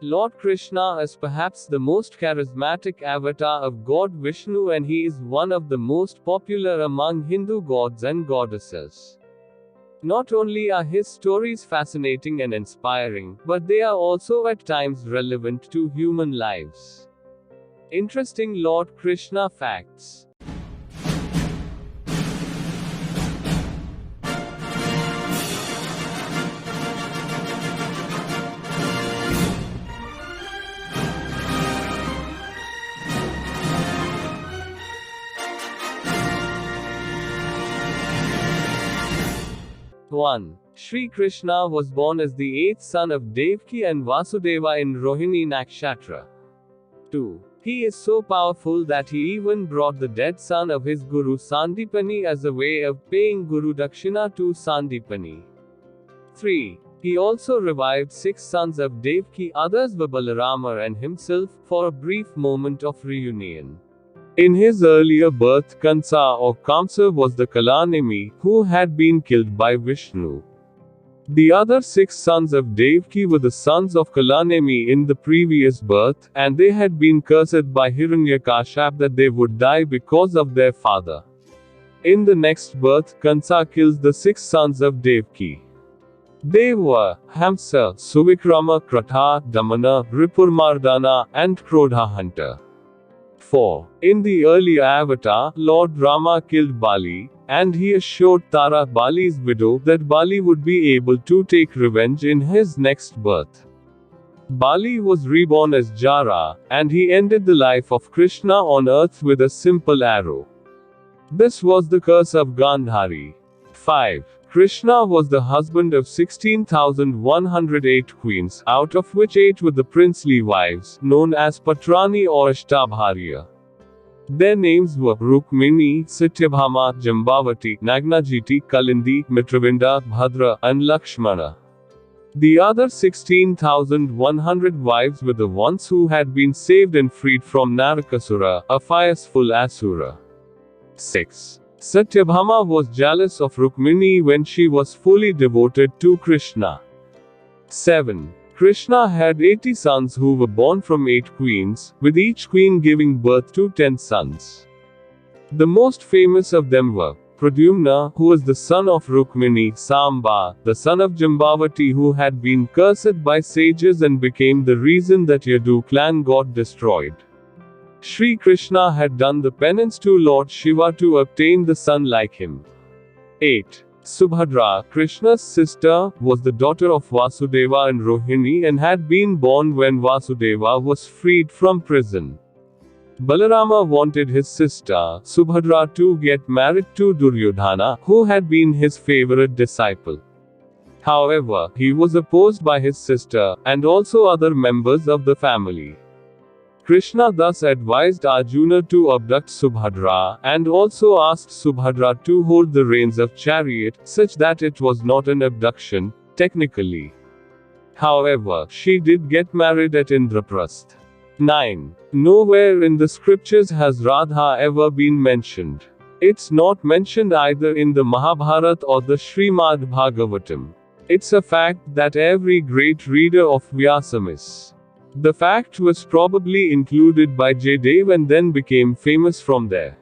Lord Krishna is perhaps the most charismatic avatar of God Vishnu, and he is one of the most popular among Hindu gods and goddesses. Not only are his stories fascinating and inspiring, but they are also at times relevant to human lives. Interesting Lord Krishna facts. One. Sri Krishna was born as the eighth son of Devaki and Vasudeva in Rohini Nakshatra. 2. He is so powerful that he even brought the dead son of his Guru Sandipani as a way of paying Guru Dakshina to Sandipani. 3. He also revived 6 sons of Devaki, others were Balarama and himself, for a brief moment of reunion. In his earlier birth, Kansa or Kamsa was the Kalanemi, who had been killed by Vishnu. The other 6 sons of Devaki were the sons of Kalanemi in the previous birth, and they had been cursed by Hiranyakashipu that they would die because of their father. In the next birth, Kansa kills the 6 sons of Devaki. They were Hamsa, Suvikrama, Kratha, Damana, Ripurmardana, and Krodha. 4. In the earlier avatar, Lord Rama killed Bali, and he assured Tara, Bali's widow, that Bali would be able to take revenge in his next birth. Bali was reborn as Jara, and he ended the life of Krishna on earth with a simple arrow. This was the curse of Gandhari. 5. Krishna was the husband of 16,108 queens, out of which 8 were the princely wives, known as Patrani or Ashtabharya. Their names were Rukmini, Satyabhama, Jambavati, Nagnajiti, Kalindi, Mitravinda, Bhadra, and Lakshmana. The other 16,100 wives were the ones who had been saved and freed from Narakasura, a fierceful asura. 6. Satyabhama was jealous of Rukmini when she was fully devoted to Krishna. 7. Krishna had 80 sons who were born from 8 queens, with each queen giving birth to 10 sons. The most famous of them were Pradyumna, who was the son of Rukmini, Samba, the son of Jambavati, who had been cursed by sages and became the reason that Yadu clan got destroyed. Sri Krishna had done the penance to Lord Shiva to obtain the son like him. 8. Subhadra, Krishna's sister, was the daughter of Vasudeva and Rohini and had been born when Vasudeva was freed from prison. Balarama wanted his sister, Subhadra, to get married to Duryodhana, who had been his favorite disciple. However, he was opposed by his sister, and also other members of the family. Krishna thus advised Arjuna to abduct Subhadra, and also asked Subhadra to hold the reins of chariot, such that it was not an abduction, technically. However, she did get married at Indraprasth. 9. Nowhere in the scriptures has Radha ever been mentioned. It's not mentioned either in the Mahabharata or the Srimad Bhagavatam. It's a fact that every great reader of Vyasam is. The fact was probably included by Jaydev and then became famous from there.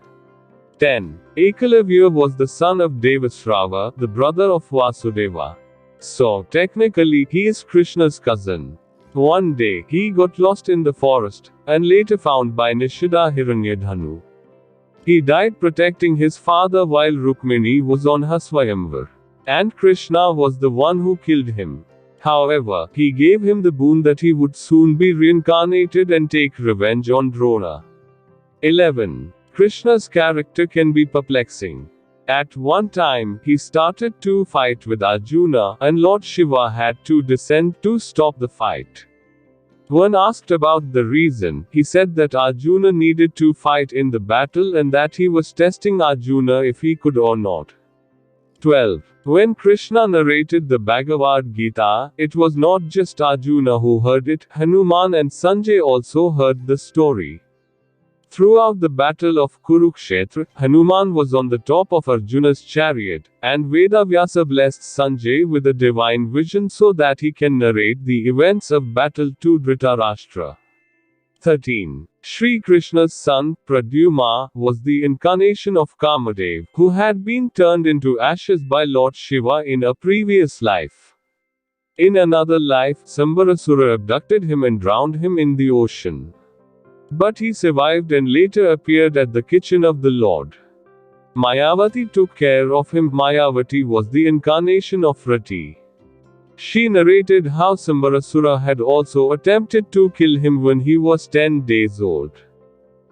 10. Ekalavya was the son of Devasrava, the brother of Vasudeva. So, technically, he is Krishna's cousin. One day, he got lost in the forest, and later found by Nishida Hiranyadhanu. He died protecting his father while Rukmini was on her Swayamvar. And Krishna was the one who killed him. However, he gave him the boon that he would soon be reincarnated and take revenge on Drona. 11. Krishna's character can be perplexing. At one time, he started to fight with Arjuna, and Lord Shiva had to descend to stop the fight. When asked about the reason, he said that Arjuna needed to fight in the battle and that he was testing Arjuna if he could or not. 12. When Krishna narrated the Bhagavad Gita, it was not just Arjuna who heard it, Hanuman and Sanjay also heard the story. Throughout the battle of Kurukshetra, Hanuman was on the top of Arjuna's chariot, and Vedavyasa blessed Sanjay with a divine vision so that he can narrate the events of battle to Dhritarashtra. 13. Sri Krishna's son, Pradyumna, was the incarnation of Kamadev, who had been turned into ashes by Lord Shiva in a previous life. In another life, Sambarasura abducted him and drowned him in the ocean. But he survived and later appeared at the kitchen of the Lord. Mayavati took care of him. Mayavati was the incarnation of Rati. She narrated how Sambarasura had also attempted to kill him when he was 10 days old.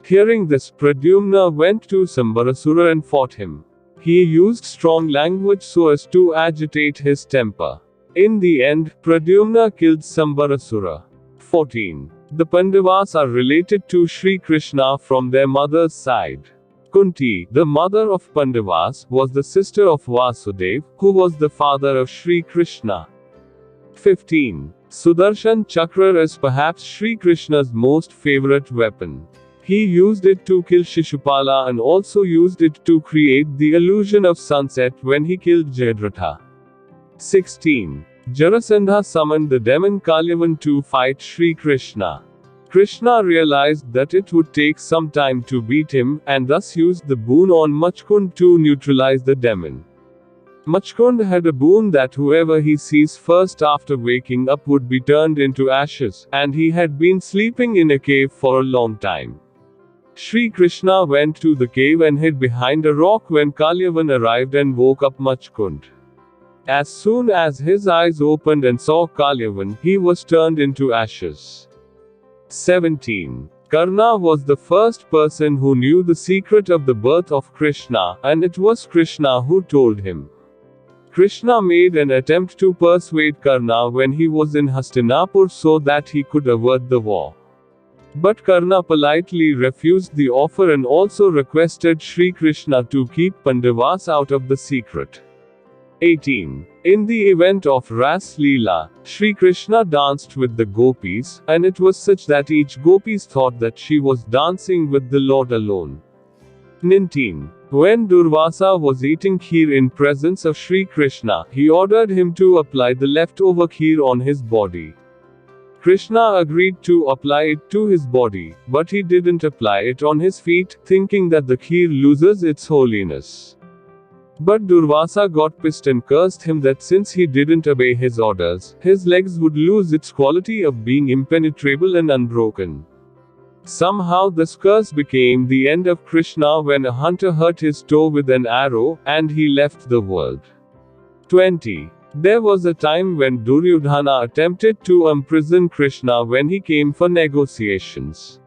Hearing this, Pradyumna went to Sambarasura and fought him. He used strong language so as to agitate his temper. In the end, Pradyumna killed Sambarasura. 14. The Pandavas are related to Sri Krishna from their mother's side. Kunti, the mother of Pandavas, was the sister of Vasudeva, who was the father of Sri Krishna. 15. Sudarshan Chakra is perhaps Sri Krishna's most favorite weapon. He used it to kill Shishupala and also used it to create the illusion of sunset when he killed Jayadratha. 16. Jarasandha summoned the demon Kalyavan to fight Sri Krishna. Krishna realized that it would take some time to beat him, and thus used the boon on Machkund to neutralize the demon. Machkund had a boon that whoever he sees first after waking up would be turned into ashes, and he had been sleeping in a cave for a long time. Sri Krishna went to the cave and hid behind a rock when Kalyavan arrived and woke up Machkund. As soon as his eyes opened and saw Kalyavan, he was turned into ashes. 17. Karna was the first person who knew the secret of the birth of Krishna, and it was Krishna who told him. Krishna made an attempt to persuade Karna when he was in Hastinapur so that he could avert the war. But Karna politely refused the offer and also requested Sri Krishna to keep Pandavas out of the secret. 18. In the event of Ras Leela, Sri Krishna danced with the gopis, and it was such that each gopis thought that she was dancing with the Lord alone. 19. When Durvasa was eating kheer in presence of Sri Krishna, he ordered him to apply the leftover kheer on his body. Krishna agreed to apply it to his body, but he didn't apply it on his feet, thinking that the kheer loses its holiness. But Durvasa got pissed and cursed him that since he didn't obey his orders, his legs would lose its quality of being impenetrable and unbroken. Somehow this curse became the end of Krishna when a hunter hurt his toe with an arrow, and he left the world. 20. There was a time when Duryodhana attempted to imprison Krishna when he came for negotiations.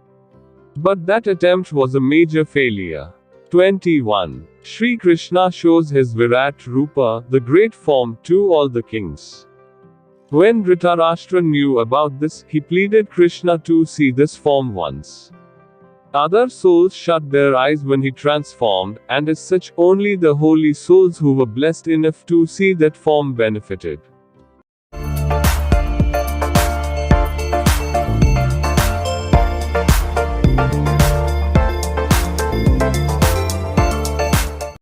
But that attempt was a major failure. 21. Sri Krishna shows his Virat Rupa, the great form, to all the kings. When Dhritarashtra knew about this, he pleaded Krishna to see this form once. Other souls shut their eyes when he transformed, and as such, only the holy souls who were blessed enough to see that form benefited.